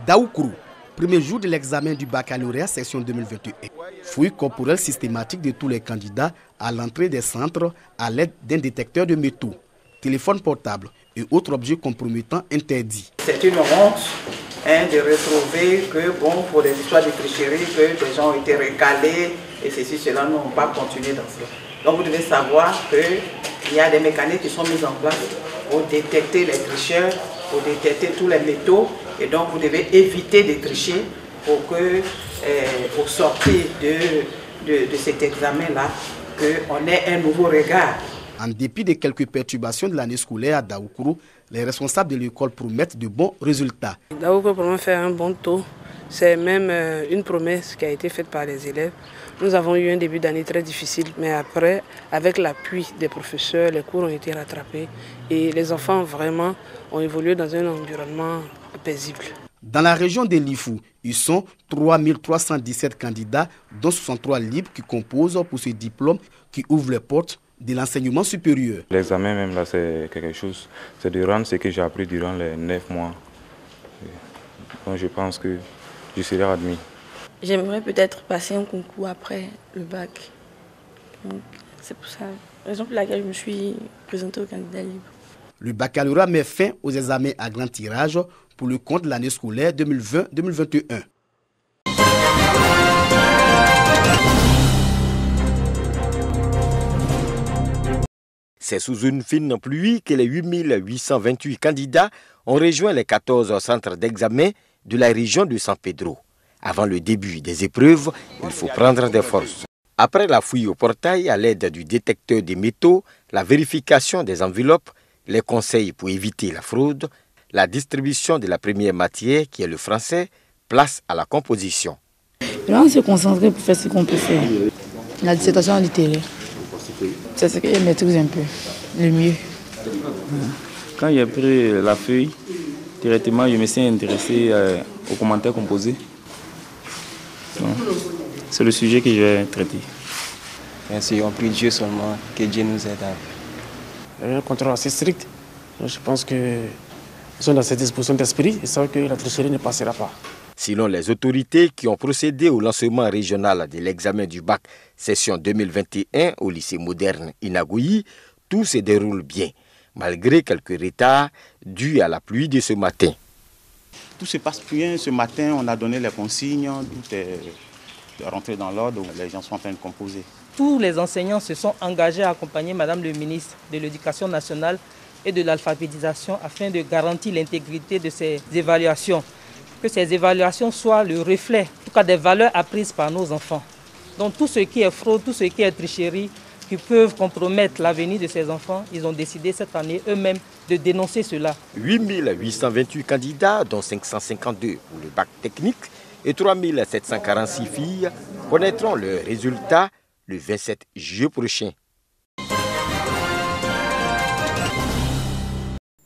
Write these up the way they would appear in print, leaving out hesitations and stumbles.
Daoukourou, premier jour de l'examen du baccalauréat section 2021. Fouille corporelle systématique de tous les candidats à l'entrée des centres à l'aide d'un détecteur de métaux, téléphone portable et autres objets compromettants interdits. C'est une honte de retrouver que, pour les histoires de tricherie, que des gens ont été recalés et ceci, cela n'ont pas continué dans cela. Donc vous devez savoir qu'il y a des mécanismes qui sont mis en place pour détecter les tricheurs, pour détecter tous les métaux, et donc vous devez éviter de tricher pour sortir de cet examen-là, qu'on ait un nouveau regard. En dépit de quelques perturbations de l'année scolaire à Daoukourou, les responsables de l'école promettent de bons résultats. Daoukourou promet faire un bon taux. C'est même une promesse qui a été faite par les élèves. Nous avons eu un début d'année très difficile, mais après, avec l'appui des professeurs, les cours ont été rattrapés et les enfants vraiment ont évolué dans un environnement paisible. Dans la région de Lifou, ils sont 3317 candidats, dont 63 libres qui composent pour ce diplôme qui ouvre les portes de l'enseignement supérieur. L'examen même là, c'est quelque chose, c'est de rendre ce que j'ai appris durant les 9 mois. Donc je pense que je serai admis. J'aimerais peut-être passer un concours après le bac. C'est pour ça, la raison pour laquelle je me suis présentée au candidat libre. Le baccalauréat met fin aux examens à grand tirage pour le compte de l'année scolaire 2020-2021. C'est sous une fine pluie que les 8828 candidats ont rejoint les 14 centres d'examen de la région de San Pedro. Avant le début des épreuves, il faut prendre des forces. Après la fouille au portail à l'aide du détecteur des métaux, la vérification des enveloppes, les conseils pour éviter la fraude, la distribution de la première matière qui est le français, place à la composition. Là, on s'est concentré pour faire ce qu'on peut faire. La dissertation en littéraire. C'est ce que je maîtrise un peu, le mieux. Quand j'ai pris la feuille, directement, je me suis intéressé aux commentaires composés. C'est le sujet que je vais traiter. Merci, on prie Dieu seulement, que Dieu nous aide. Un contrôle assez strict. Je pense que nous sommes dans cette disposition d'esprit et savent que la tricherie ne passera pas. Selon les autorités qui ont procédé au lancement régional de l'examen du bac session 2021 au lycée moderne Inagouyi, tout se déroule bien, malgré quelques retards dus à la pluie de ce matin. Tout se passe bien. Ce matin, on a donné les consignes, tout est rentré dans l'ordre, les gens sont en train de composer. Tous les enseignants se sont engagés à accompagner Madame le ministre de l'Éducation nationale et de l'alphabétisation afin de garantir l'intégrité de ces évaluations. Que ces évaluations soient le reflet, en tout cas des valeurs apprises par nos enfants. Donc tout ce qui est fraude, tout ce qui est tricherie, qui peuvent compromettre l'avenir de ces enfants, ils ont décidé cette année eux-mêmes de dénoncer cela. 8828 candidats, dont 552 pour le bac technique et 3746 filles, connaîtront leurs résultats le 27 juillet prochain.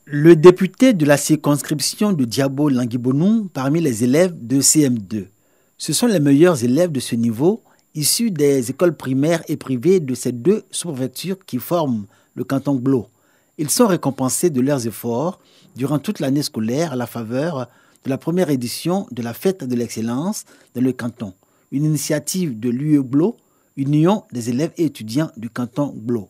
Le député de la circonscription de Diabo-Languibonou parmi les élèves de CM2. Ce sont les meilleurs élèves de ce niveau, issus des écoles primaires et privées de ces deux sous-préfectures qui forment le canton Glo. Ils sont récompensés de leurs efforts durant toute l'année scolaire à la faveur de la première édition de la Fête de l'Excellence dans le canton, une initiative de l'UE Glo, Union des élèves et étudiants du canton Glo.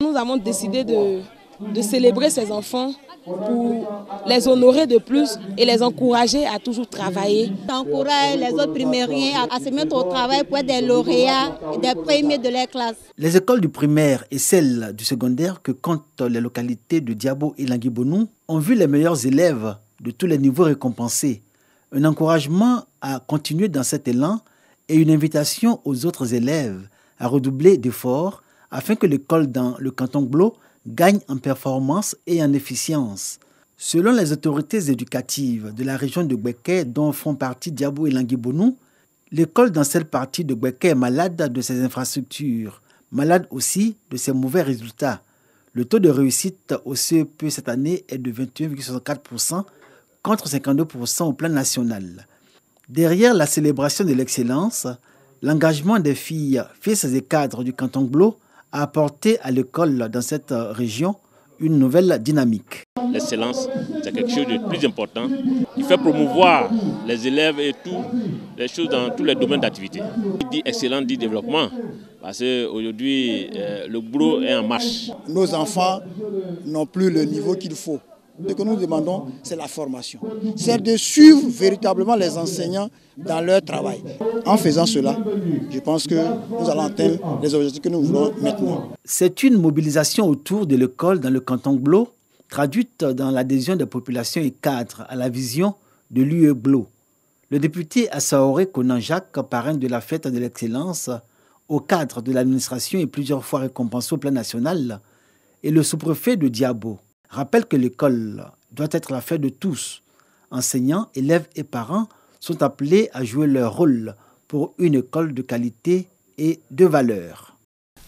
Nous avons décidé de célébrer ces enfants pour les honorer de plus et les encourager à toujours travailler. Encourager les autres primériens à se mettre au travail pour être des lauréats et des premiers de leur classe. Les écoles du primaire et celles du secondaire que comptent les localités de Diabo et Languibonou ont vu les meilleurs élèves de tous les niveaux récompensés. Un encouragement à continuer dans cet élan et une invitation aux autres élèves à redoubler d'efforts afin que l'école dans le canton Glo gagne en performance et en efficience. Selon les autorités éducatives de la région de Gbeke, dont font partie Diabo et Languibonou, l'école dans cette partie de Gbeke est malade de ses infrastructures, malade aussi de ses mauvais résultats. Le taux de réussite au CEP cette année est de 21,64% contre 52% au plan national. Derrière la célébration de l'excellence, l'engagement des filles, fils et cadres du canton Glo a apporté à l'école dans cette région une nouvelle dynamique. L'excellence, c'est quelque chose de plus important. Il fait promouvoir les élèves et toutes les choses dans tous les domaines d'activité. Il dit excellence, dit développement, parce qu'aujourd'hui, le boulot est en marche. Nos enfants n'ont plus le niveau qu'il faut. Ce que nous demandons, c'est la formation. C'est de suivre véritablement les enseignants dans leur travail. En faisant cela, je pense que nous allons atteindre les objectifs que nous voulons maintenant. C'est une mobilisation autour de l'école dans le canton Glo, traduite dans l'adhésion des populations et cadres à la vision de l'UE Glo. Le député Assaoré Conan Jacques, parrain de la fête de l'excellence, au cadre de l'administration et plusieurs fois récompensé au plan national, et le sous-préfet de Diabo rappelle que l'école doit être la fête de tous. Enseignants, élèves et parents sont appelés à jouer leur rôle pour une école de qualité et de valeur.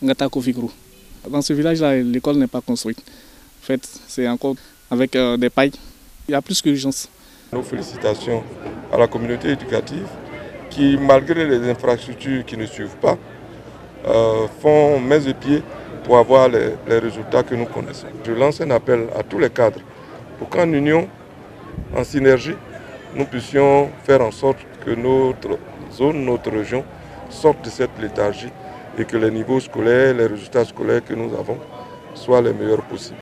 Dans ce village-là, l'école n'est pas construite. En fait, c'est encore avec des pailles. Il y a plus qu'urgence. Nos félicitations à la communauté éducative qui, malgré les infrastructures qui ne suivent pas, font main et pieds pour avoir les résultats que nous connaissons. Je lance un appel à tous les cadres pour qu'en union, en synergie, nous puissions faire en sorte que notre zone, notre région sorte de cette léthargie et que les niveaux scolaires, les résultats scolaires que nous avons soient les meilleurs possibles.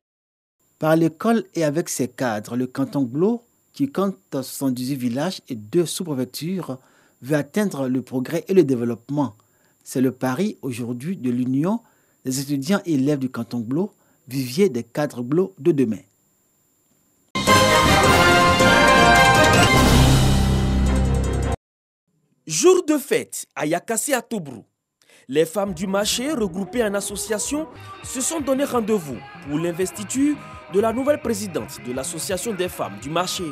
Par l'école et avec ses cadres, le canton Glo, qui compte 78 villages et 2 sous-préfectures, veut atteindre le progrès et le développement. C'est le pari aujourd'hui de l'Union des étudiants et élèves du canton Glo, vivier des cadres Glo de demain. Jour de fête à Yakassi à Tobrou. Les femmes du marché regroupées en association se sont donné rendez-vous pour l'investiture de la nouvelle présidente de l'association des femmes du marché.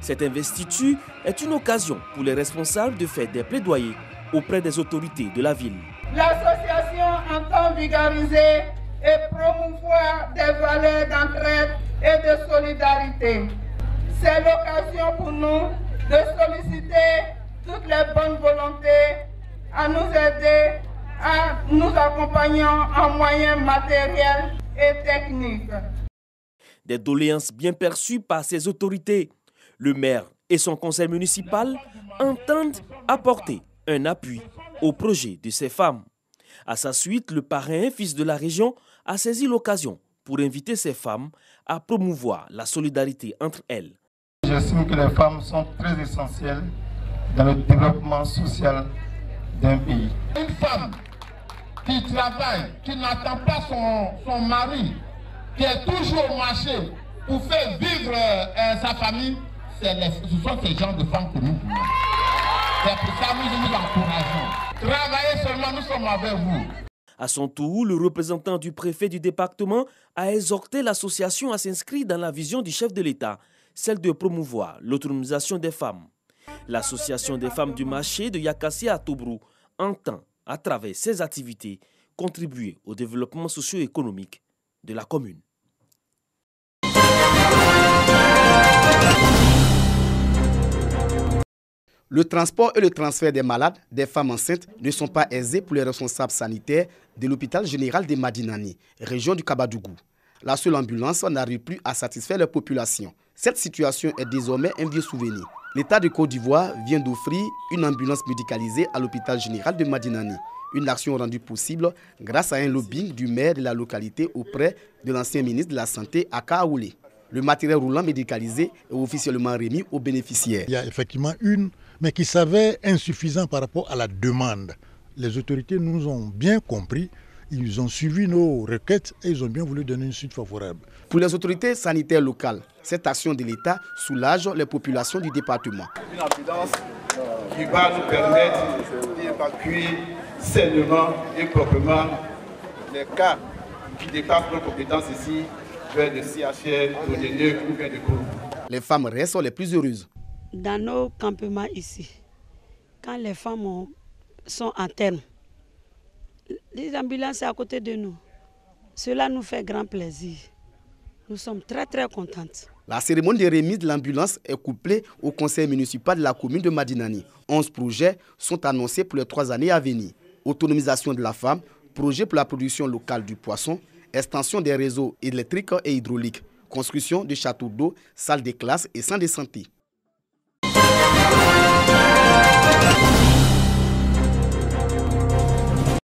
Cette investiture est une occasion pour les responsables de faire des plaidoyers auprès des autorités de la ville. L'association entend vulgariser et promouvoir des valeurs d'entraide et de solidarité. C'est l'occasion pour nous de solliciter toutes les bonnes volontés à nous aider, à nous accompagner en moyens matériels et techniques. Des doléances bien perçues par ces autorités. Le maire et son conseil municipal entendent apporter un appui au projet de ces femmes. À sa suite, le parrain, fils de la région, a saisi l'occasion pour inviter ces femmes à promouvoir la solidarité entre elles. J'estime que les femmes sont très essentielles dans le développement social d'un pays. Une femme qui travaille, qui n'attend pas son mari, qui est toujours au marché pour faire vivre sa famille, ce sont ces genres de femmes que nous voulons. C'est pour ça que nous nous encourageons. Travaillez seulement, nous sommes avec vous. À son tour, le représentant du préfet du département a exhorté l'association à s'inscrire dans la vision du chef de l'État, celle de promouvoir l'autonomisation des femmes. L'association des femmes du marché de Yakassi à Tobrou entend, à travers ses activités, contribuer au développement socio-économique de la commune. Le transport et le transfert des malades, des femmes enceintes, ne sont pas aisés pour les responsables sanitaires de l'hôpital général de Madinani, région du Kabadougou. La seule ambulance n'arrive plus à satisfaire la population. Cette situation est désormais un vieux souvenir. L'État de Côte d'Ivoire vient d'offrir une ambulance médicalisée à l'hôpital général de Madinani. Une action rendue possible grâce à un lobbying du maire de la localité auprès de l'ancien ministre de la Santé, Aka Aoulé. Le matériel roulant médicalisé est officiellement remis aux bénéficiaires. Il y a effectivement une, mais qui s'avère insuffisante par rapport à la demande. Les autorités nous ont bien compris, ils ont suivi nos requêtes et ils ont bien voulu donner une suite favorable. Pour les autorités sanitaires locales, cette action de l'État soulage les populations du département. Une ambulance qui va nous permettre d'évacuer sainement et proprement les cas qui dépassent nos compétences ici vers le CHR, de Neuf ou bien de Kourou. Les femmes restent les plus heureuses. Dans nos campements ici, quand les femmes sont en terme, les ambulances sont à côté de nous. Cela nous fait grand plaisir. Nous sommes très contentes. La cérémonie de remise de l'ambulance est couplée au conseil municipal de la commune de Madinani. 11 projets sont annoncés pour les 3 années à venir. Autonomisation de la femme, projet pour la production locale du poisson, extension des réseaux électriques et hydrauliques, construction de châteaux d'eau, salles de classe et centres de santé.